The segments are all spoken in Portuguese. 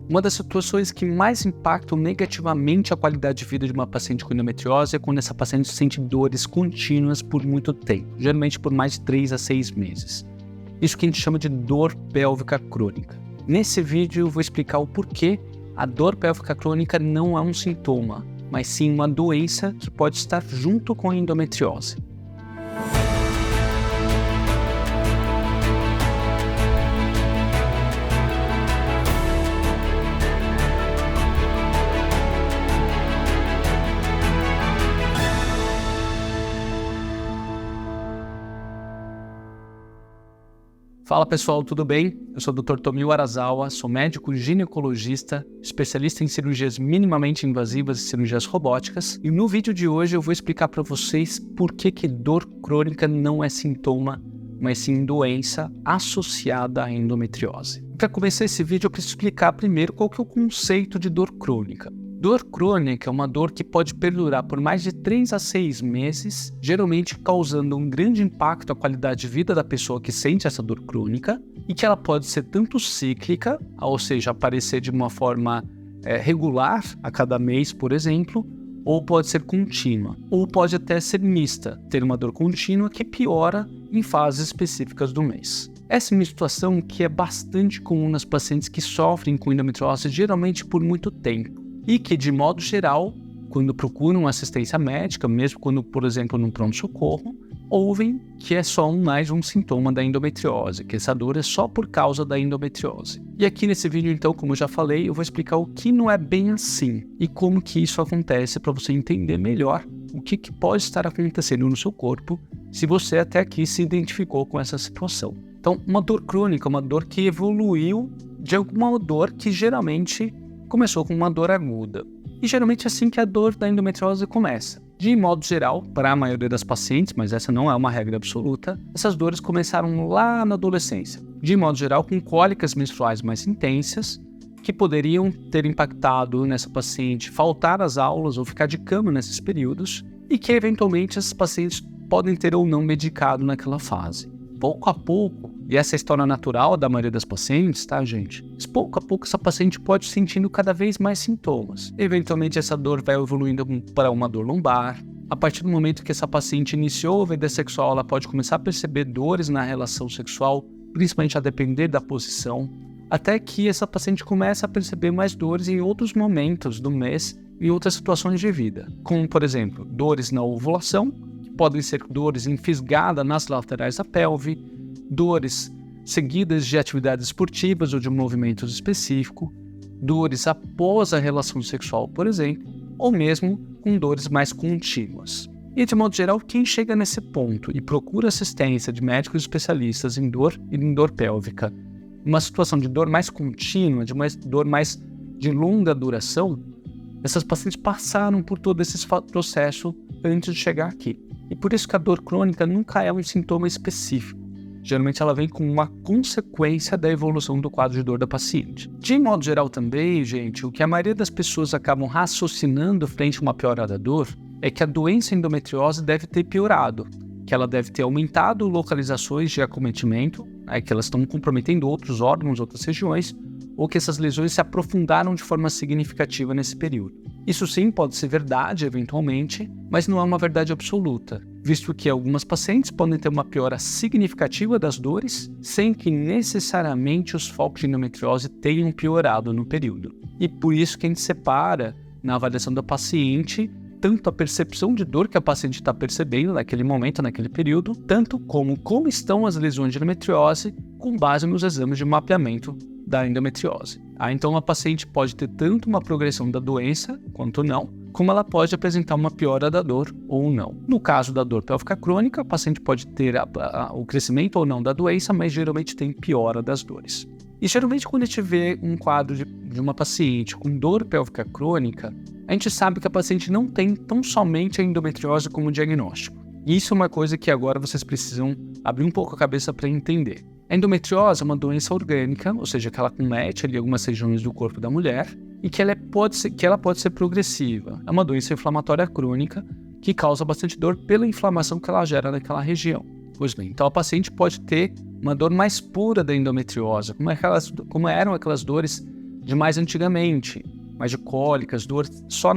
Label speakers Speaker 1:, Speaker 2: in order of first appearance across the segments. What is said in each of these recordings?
Speaker 1: Uma das situações que mais impactam negativamente a qualidade de vida de uma paciente com endometriose é quando essa paciente sente dores contínuas por muito tempo, geralmente por mais de 3 a 6 meses. Isso que a gente chama de dor pélvica crônica. Nesse vídeo eu vou explicar o porquê a dor pélvica crônica não é um sintoma, mas sim uma doença que pode estar junto com a endometriose. Fala pessoal, tudo bem? Eu sou o Dr. Tomio Arazawa, sou médico ginecologista, especialista em cirurgias minimamente invasivas e cirurgias robóticas, e no vídeo de hoje eu vou explicar para vocês por que dor crônica não é sintoma, mas sim doença associada à endometriose. Para começar esse vídeo eu preciso explicar primeiro qual que é o conceito de dor crônica. Dor crônica é uma dor que pode perdurar por mais de 3 a 6 meses, geralmente causando um grande impacto à qualidade de vida da pessoa que sente essa dor crônica, e que ela pode ser tanto cíclica, ou seja, aparecer de uma forma regular a cada mês, por exemplo, ou pode ser contínua, ou pode até ser mista, ter uma dor contínua que piora em fases específicas do mês. Essa é uma situação que é bastante comum nas pacientes que sofrem com endometriose, geralmente por muito tempo. E que, de modo geral, quando procuram assistência médica, mesmo quando, por exemplo, no pronto-socorro, ouvem que é só mais um sintoma da endometriose, que essa dor é só por causa da endometriose. E aqui nesse vídeo, então, como eu já falei, eu vou explicar o que não é bem assim e como que isso acontece para você entender melhor o que pode estar acontecendo no seu corpo se você até aqui se identificou com essa situação. Então, uma dor crônica é uma dor que evoluiu de alguma dor que geralmente começou com uma dor aguda. E geralmente é assim que a dor da endometriose começa. De modo geral, para a maioria das pacientes, mas essa não é uma regra absoluta, essas dores começaram lá na adolescência. De modo geral, com cólicas menstruais mais intensas, que poderiam ter impactado nessa paciente faltar às aulas ou ficar de cama nesses períodos, e que eventualmente essas pacientes podem ter ou não medicado naquela fase. Pouco a pouco, e essa é a história natural da maioria das pacientes, tá, gente? Mas pouco a pouco essa paciente pode ir sentindo cada vez mais sintomas. Eventualmente essa dor vai evoluindo para uma dor lombar. A partir do momento que essa paciente iniciou a vida sexual, ela pode começar a perceber dores na relação sexual, principalmente a depender da posição, até que essa paciente começa a perceber mais dores em outros momentos do mês e outras situações de vida, como, por exemplo, dores na ovulação, podem ser dores em fisgada nas laterais da pelve, dores seguidas de atividades esportivas ou de movimentos específicos, dores após a relação sexual, por exemplo, ou mesmo com dores mais contínuas. E, de modo geral, quem chega nesse ponto e procura assistência de médicos especialistas em dor e em dor pélvica, uma situação de dor mais contínua, de uma dor mais de longa duração, essas pacientes passaram por todo esse processo antes de chegar aqui. E por isso que a dor crônica nunca é um sintoma específico. Geralmente ela vem com uma consequência da evolução do quadro de dor da paciente. De modo geral também, gente, o que a maioria das pessoas acabam raciocinando frente a uma piora da dor é que a doença endometriose deve ter piorado, que ela deve ter aumentado localizações de acometimento, que elas estão comprometendo outros órgãos, outras regiões, ou que essas lesões se aprofundaram de forma significativa nesse período. Isso sim pode ser verdade, eventualmente, mas não é uma verdade absoluta, visto que algumas pacientes podem ter uma piora significativa das dores, sem que necessariamente os focos de endometriose tenham piorado no período. E por isso que a gente separa, na avaliação da paciente, tanto a percepção de dor que a paciente está percebendo naquele momento, naquele período, tanto como estão as lesões de endometriose, com base nos exames de mapeamento da endometriose. Então a paciente pode ter tanto uma progressão da doença, quanto não, como ela pode apresentar uma piora da dor ou não. No caso da dor pélvica crônica, a paciente pode ter o crescimento ou não da doença, mas geralmente tem piora das dores. E geralmente quando a gente vê um quadro de uma paciente com dor pélvica crônica, a gente sabe que a paciente não tem tão somente a endometriose como diagnóstico. E isso é uma coisa que agora vocês precisam abrir um pouco a cabeça para entender. A endometriose é uma doença orgânica, ou seja, que ela comete ali algumas regiões do corpo da mulher e que ela pode ser progressiva. É uma doença inflamatória crônica que causa bastante dor pela inflamação que ela gera naquela região. Pois bem, então a paciente pode ter uma dor mais pura da endometriose, como eram aquelas dores de mais antigamente, mais de cólicas, dores só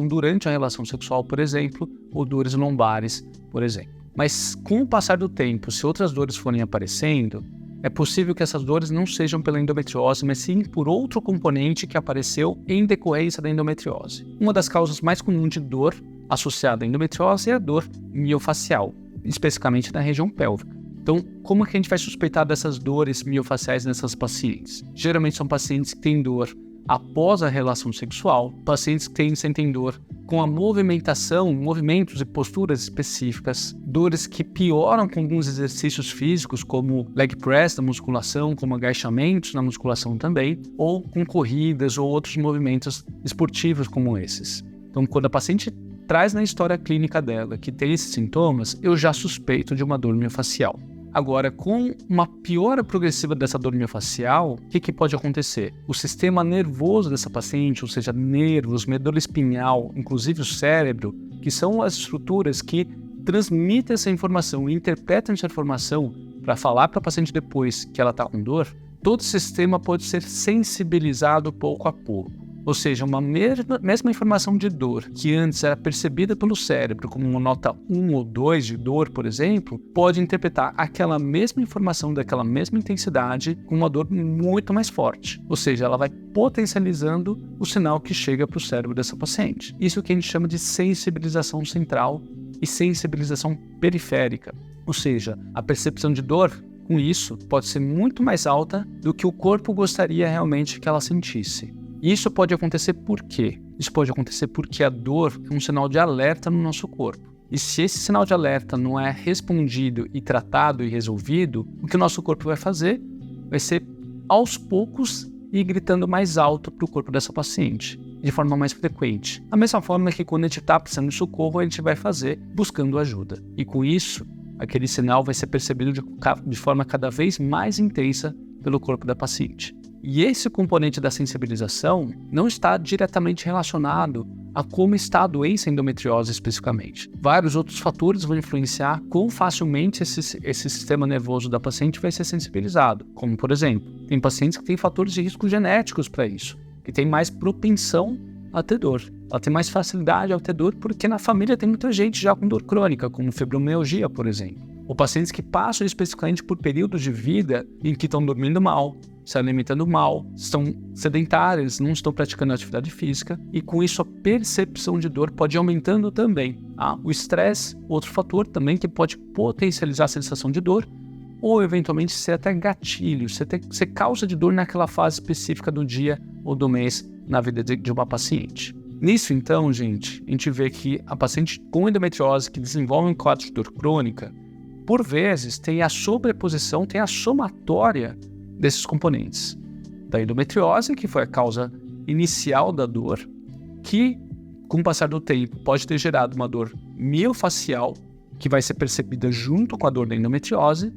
Speaker 1: durante a relação sexual, por exemplo, ou dores lombares, por exemplo. Mas com o passar do tempo, se outras dores forem aparecendo, é possível que essas dores não sejam pela endometriose, mas sim por outro componente que apareceu em decorrência da endometriose. Uma das causas mais comuns de dor associada à endometriose é a dor miofacial, especificamente na região pélvica. Então, como é que a gente vai suspeitar dessas dores miofaciais nessas pacientes? Geralmente são pacientes que têm dor após a relação sexual, pacientes que sentem dor com a movimentação, movimentos e posturas específicas, dores que pioram com alguns exercícios físicos, como leg press na musculação, como agachamentos na musculação também, ou com corridas ou outros movimentos esportivos como esses. Então, quando a paciente traz na história clínica dela que tem esses sintomas, eu já suspeito de uma dor miofacial. Agora, com uma piora progressiva dessa dor miofacial, o que pode acontecer? O sistema nervoso dessa paciente, ou seja, nervos, medula espinhal, inclusive o cérebro, que são as estruturas que transmitem essa informação e interpretam essa informação para falar para a paciente depois que ela está com dor, todo o sistema pode ser sensibilizado pouco a pouco. Ou seja, uma mesma informação de dor que antes era percebida pelo cérebro como uma nota 1 ou 2 de dor, por exemplo, pode interpretar aquela mesma informação daquela mesma intensidade com uma dor muito mais forte. Ou seja, ela vai potencializando o sinal que chega para o cérebro dessa paciente. Isso que a gente chama de sensibilização central e sensibilização periférica. Ou seja, a percepção de dor com isso pode ser muito mais alta do que o corpo gostaria realmente que ela sentisse. E isso pode acontecer por quê? Isso pode acontecer porque a dor é um sinal de alerta no nosso corpo. E se esse sinal de alerta não é respondido e tratado e resolvido, o que o nosso corpo vai fazer vai ser, aos poucos, ir gritando mais alto para o corpo dessa paciente, de forma mais frequente. Da mesma forma que quando a gente está precisando de socorro, a gente vai fazer buscando ajuda. E com isso, aquele sinal vai ser percebido de forma cada vez mais intensa pelo corpo da paciente. E esse componente da sensibilização não está diretamente relacionado a como está a doença endometriose especificamente. Vários outros fatores vão influenciar quão facilmente esse sistema nervoso da paciente vai ser sensibilizado. Como, por exemplo, tem pacientes que têm fatores de risco genéticos para isso, que têm mais propensão a ter dor. Ela tem mais facilidade a ter dor porque na família tem muita gente já com dor crônica, como fibromialgia, por exemplo. Ou pacientes que passam especificamente por períodos de vida em que estão dormindo mal, se alimentando mal, estão sedentárias, não estão praticando atividade física, e com isso a percepção de dor pode ir aumentando também. O estresse, outro fator também que pode potencializar a sensação de dor, ou eventualmente ser até gatilho, ser causa de dor naquela fase específica do dia ou do mês na vida de uma paciente. Nisso então, gente, a gente vê que a paciente com endometriose que desenvolve um quadro de dor crônica, por vezes tem a sobreposição, tem a somatória desses componentes. Da endometriose, que foi a causa inicial da dor, que, com o passar do tempo, pode ter gerado uma dor miofacial, que vai ser percebida junto com a dor da endometriose,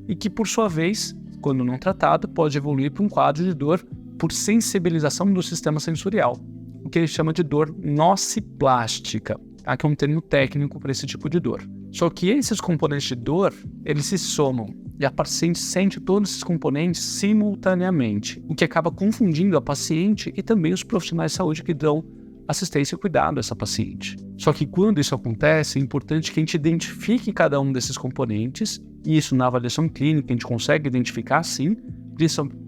Speaker 1: e que, por sua vez, quando não tratado, pode evoluir para um quadro de dor por sensibilização do sistema sensorial, o que ele chama de dor nociplástica, que é um termo técnico para esse tipo de dor. Só que esses componentes de dor, eles se somam, e a paciente sente todos esses componentes simultaneamente, o que acaba confundindo a paciente e também os profissionais de saúde que dão assistência e cuidado a essa paciente. Só que quando isso acontece, é importante que a gente identifique cada um desses componentes, e isso na avaliação clínica a gente consegue identificar sim,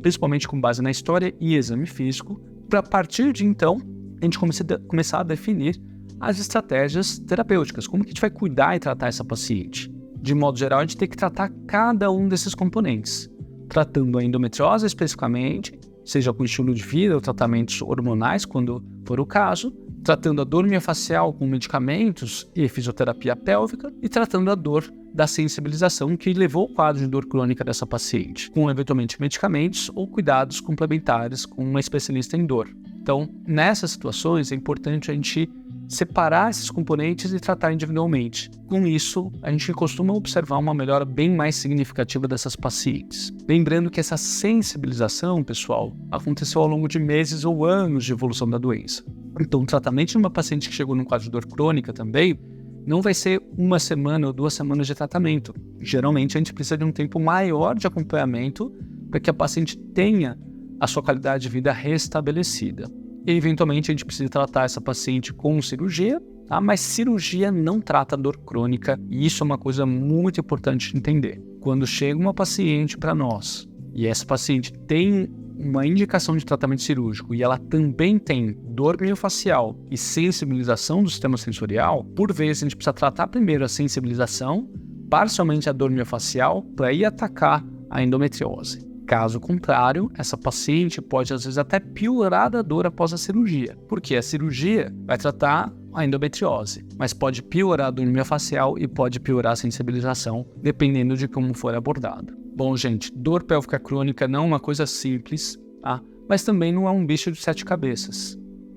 Speaker 1: principalmente com base na história e exame físico, para a partir de então a gente começar a definir as estratégias terapêuticas, como que a gente vai cuidar e tratar essa paciente. De modo geral, a gente tem que tratar cada um desses componentes, tratando a endometriose especificamente, seja com estilo de vida ou tratamentos hormonais, quando for o caso, tratando a dor miofacial com medicamentos e fisioterapia pélvica e tratando a dor da sensibilização que levou ao quadro de dor crônica dessa paciente, com eventualmente medicamentos ou cuidados complementares com uma especialista em dor. Então, nessas situações, é importante a gente separar esses componentes e tratar individualmente. Com isso, a gente costuma observar uma melhora bem mais significativa dessas pacientes. Lembrando que essa sensibilização, pessoal, aconteceu ao longo de meses ou anos de evolução da doença. Então, o tratamento de uma paciente que chegou num quadro de dor crônica também não vai ser 1 semana ou 2 semanas de tratamento. Geralmente, a gente precisa de um tempo maior de acompanhamento para que a paciente tenha a sua qualidade de vida restabelecida. E, eventualmente, a gente precisa tratar essa paciente com cirurgia, tá? Mas cirurgia não trata a dor crônica, e isso é uma coisa muito importante de entender. Quando chega uma paciente para nós, e essa paciente tem uma indicação de tratamento cirúrgico e ela também tem dor miofascial e sensibilização do sistema sensorial, por vezes a gente precisa tratar primeiro a sensibilização, parcialmente a dor miofascial, para ir atacar a endometriose. Caso contrário, essa paciente pode às vezes até piorar a dor após a cirurgia, porque a cirurgia vai tratar a endometriose, mas pode piorar a dor miofascial e pode piorar a sensibilização, dependendo de como for abordado. Bom, gente, dor pélvica crônica não é uma coisa simples, tá? Mas também não é um bicho de 7 cabeças.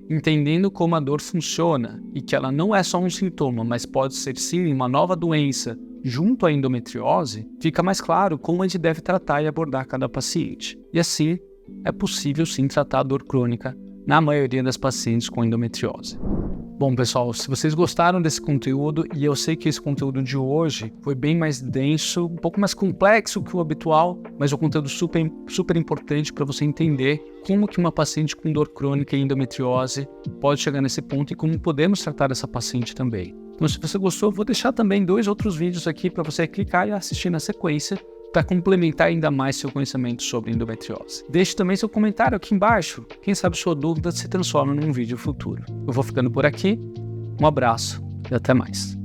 Speaker 1: Entendendo como a dor funciona e que ela não é só um sintoma, mas pode ser sim uma nova doença junto à endometriose, fica mais claro como a gente deve tratar e abordar cada paciente. E assim, é possível sim tratar a dor crônica na maioria das pacientes com endometriose. Bom, pessoal, se vocês gostaram desse conteúdo, e eu sei que esse conteúdo de hoje foi bem mais denso, um pouco mais complexo que o habitual, mas é um conteúdo super importante para você entender como que uma paciente com dor crônica e endometriose pode chegar nesse ponto e como podemos tratar essa paciente também. Então, se você gostou, eu vou deixar também 2 outros vídeos aqui para você clicar e assistir na sequência, para complementar ainda mais seu conhecimento sobre endometriose. Deixe também seu comentário aqui embaixo, quem sabe sua dúvida se transforma num vídeo futuro. Eu vou ficando por aqui, um abraço e até mais.